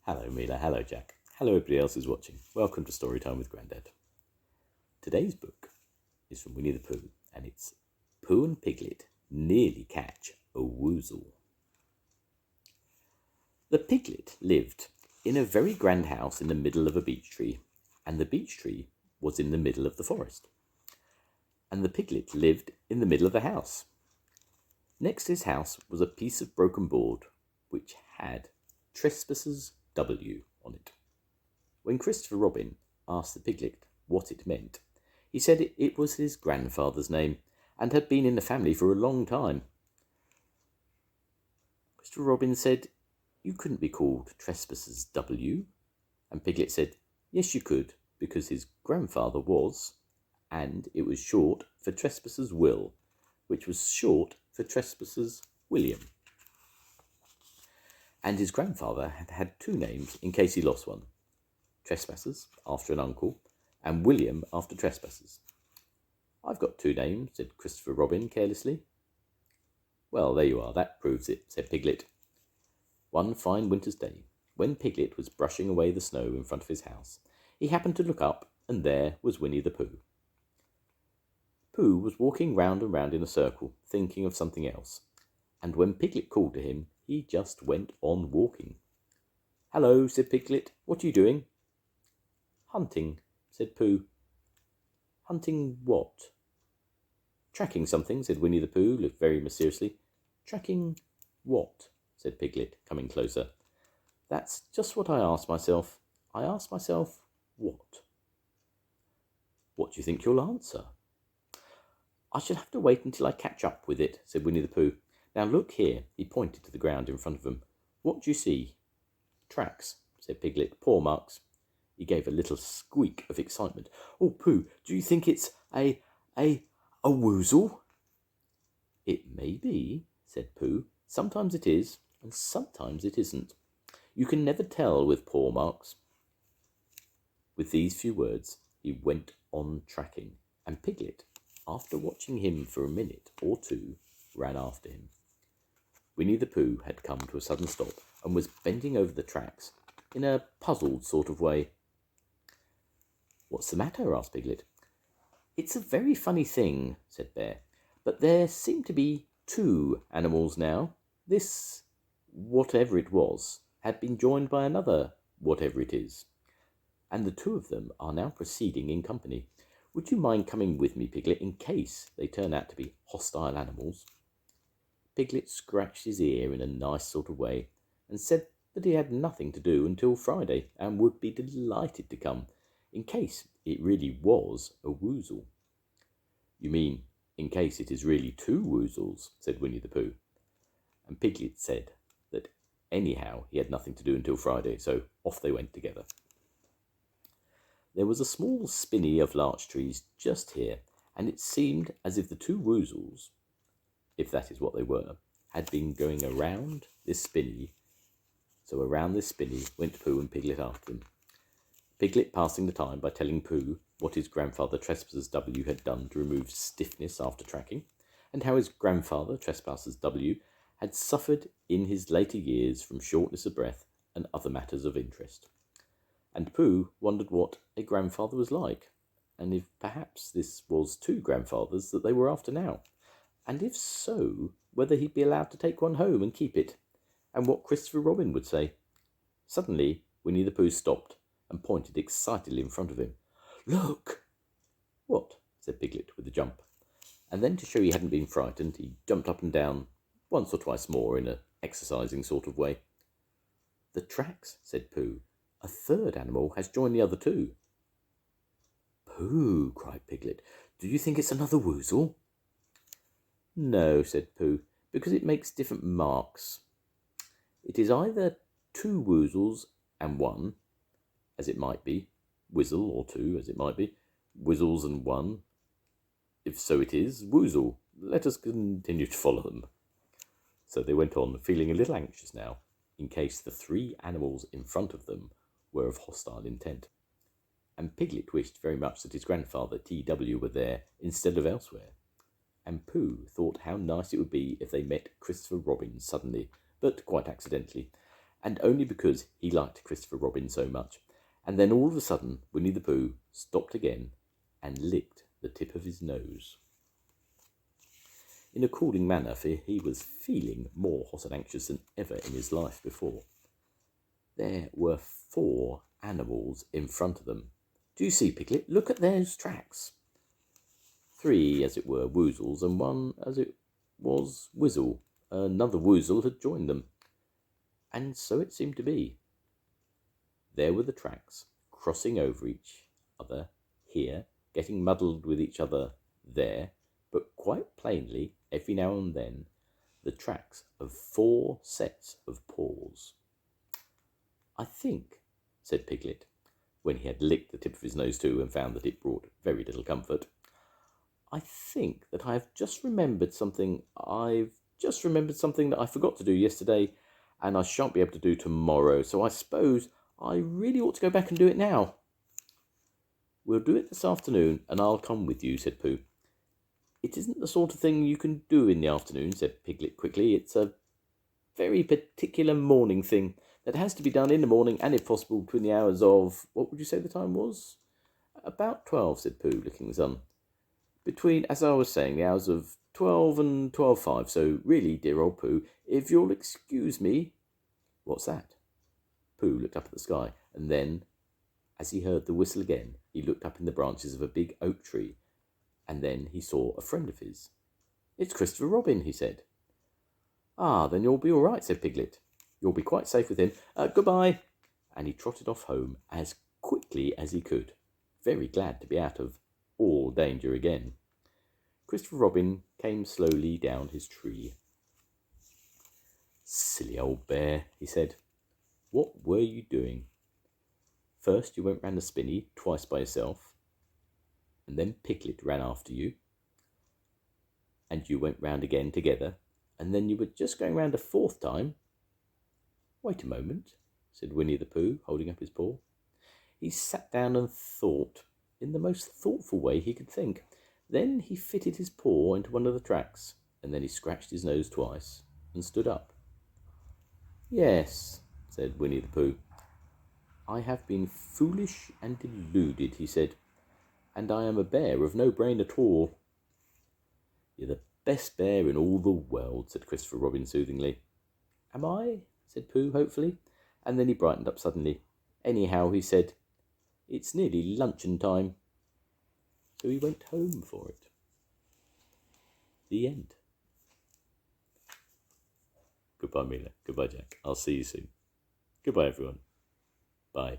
Hello Mila, hello Jack, hello everybody else who's watching. Welcome to Storytime with Grandad. Today's book is from Winnie the Pooh and it's Pooh and Piglet Nearly Catch a Woozle. The piglet lived in a very grand house in the middle of a beech tree, and the beech tree was in the middle of the forest. And the piglet lived in the middle of the house. Next to his house was a piece of broken board which had Trespassers W on it. When Christopher Robin asked the piglet what it meant, he said it was his grandfather's name and had been in the family for a long time. Christopher Robin said, "You couldn't be called Trespassers W." And Piglet said, "Yes, you could, because his grandfather was, and it was short for Trespassers Will, which was short for Trespassers William. And his grandfather had had two names in case he lost one. Trespassers, after an uncle, and William after Trespassers." "I've got two names," said Christopher Robin carelessly. "Well, there you are, that proves it," said Piglet. One fine winter's day, when Piglet was brushing away the snow in front of his house, he happened to look up, and there was Winnie the Pooh. Pooh was walking round and round in a circle, thinking of something else, and when Piglet called to him, he just went on walking. "Hello," said Piglet. "What are you doing?" "Hunting," said Pooh. "Hunting what?" "Tracking something," said Winnie the Pooh, looked very mysteriously. "Tracking what?" said Piglet, coming closer. "That's just what I asked myself. I asked myself, what?" "What do you think you'll answer?" "I shall have to wait until I catch up with it," said Winnie the Pooh. "Now look here." He pointed to the ground in front of them. "What do you see?" "Tracks," said Piglet. "Paw marks." He gave a little squeak of excitement. "Oh, Pooh, do you think it's a woozle?" "It may be," said Pooh. "Sometimes it is, and sometimes it isn't. You can never tell with paw marks." With these few words, he went on tracking, and Piglet, after watching him for a minute or two, ran after him. Winnie the Pooh had come to a sudden stop and was bending over the tracks in a puzzled sort of way. "What's the matter?" asked Piglet. "It's a very funny thing," said Bear, "but there seem to be two animals now. This, whatever it was, had been joined by another whatever it is, and the two of them are now proceeding in company. Would you mind coming with me, Piglet, in case they turn out to be hostile animals?" Piglet scratched his ear in a nice sort of way and said that he had nothing to do until Friday and would be delighted to come, in case it really was a woozle. "You mean in case it is really two woozles," said Winnie the Pooh. And Piglet said that anyhow he had nothing to do until Friday, so off they went together. There was a small spinney of larch trees just here, and it seemed as if the two woozles, if that is what they were, had been going around this spinney. So around this spinney went Pooh and Piglet after them. Piglet passing the time by telling Pooh what his grandfather Trespassers W had done to remove stiffness after tracking, and how his grandfather Trespassers W had suffered in his later years from shortness of breath and other matters of interest. And Pooh wondered what a grandfather was like, and if perhaps this was two grandfathers that they were after now, and if so, whether he'd be allowed to take one home and keep it, and what Christopher Robin would say. Suddenly, Winnie the Pooh stopped and pointed excitedly in front of him. "Look!" "What?" said Piglet with a jump. And then, to show he hadn't been frightened, he jumped up and down once or twice more in an exercising sort of way. "The tracks," said Pooh. "A third animal has joined the other two." "Pooh!" cried Piglet. "Do you think it's another woozle?" "No," said Pooh, "because it makes different marks. It is either two woozles and one, as it might be, whizzle, or two, as it might be, whizzles and one. If so it is, woozle. Let us continue to follow them." So they went on, feeling a little anxious now, in case the three animals in front of them were of hostile intent. And Piglet wished very much that his grandfather T.W. were there instead of elsewhere. And Pooh thought how nice it would be if they met Christopher Robin suddenly, but quite accidentally, and only because he liked Christopher Robin so much. And then all of a sudden, Winnie the Pooh stopped again and licked the tip of his nose. In a cooling manner, for he was feeling more hot and anxious than ever in his life before. There were 4 animals in front of them. Do you see, Piglet? Look at those tracks. 3, as it were, Woozles, and 1, as it was, Woozle. Another Woozle had joined them. And so it seemed to be. There were the tracks, crossing over each other here, getting muddled with each other there, but quite plainly, every now and then, the tracks of 4 sets of paws. I think, said Piglet, when he had licked the tip of his nose too and found that it brought very little comfort, I think that I have just remembered something. I've just remembered something that I forgot to do yesterday, and I shan't be able to do tomorrow, so I suppose I really ought to go back and do it now. We'll do it this afternoon, and I'll come with you, said Pooh. It isn't the sort of thing you can do in the afternoon, said Piglet quickly. It's a very particular morning thing that has to be done in the morning, and if possible between the hours of, what would you say the time was? About 12, said Pooh, looking at the sun. Between, as I was saying, the hours of 12 and 12:05, so really, dear old Pooh, if you'll excuse me. What's that? Pooh looked up at the sky, and then, as he heard the whistle again, he looked up in the branches of a big oak tree, and then he saw a friend of his. It's Christopher Robin, he said. Ah, then you'll be all right, said Piglet. You'll be quite safe with him. Goodbye. And he trotted off home as quickly as he could, very glad to be out of all danger again. Christopher Robin came slowly down his tree. Silly old bear, he said. What were you doing? First you went round the spinney twice by yourself, and then Piglet ran after you, and you went round again together, and then you were just going round a 4th time. Wait a moment, said Winnie the Pooh, holding up his paw. He sat down and thought, in the most thoughtful way he could think. Then he fitted his paw into one of the tracks, and then he scratched his nose twice, and stood up. Yes, said Winnie the Pooh. I have been foolish and deluded, he said, and I am a bear of no brain at all. You're the best bear in all the world, said Christopher Robin soothingly. Am I? Said Pooh hopefully, and then he brightened up suddenly. Anyhow, he said, it's nearly luncheon time. So he went home for it. The end. Goodbye, Mila. Goodbye, Jack. I'll see you soon. Goodbye, everyone. Bye.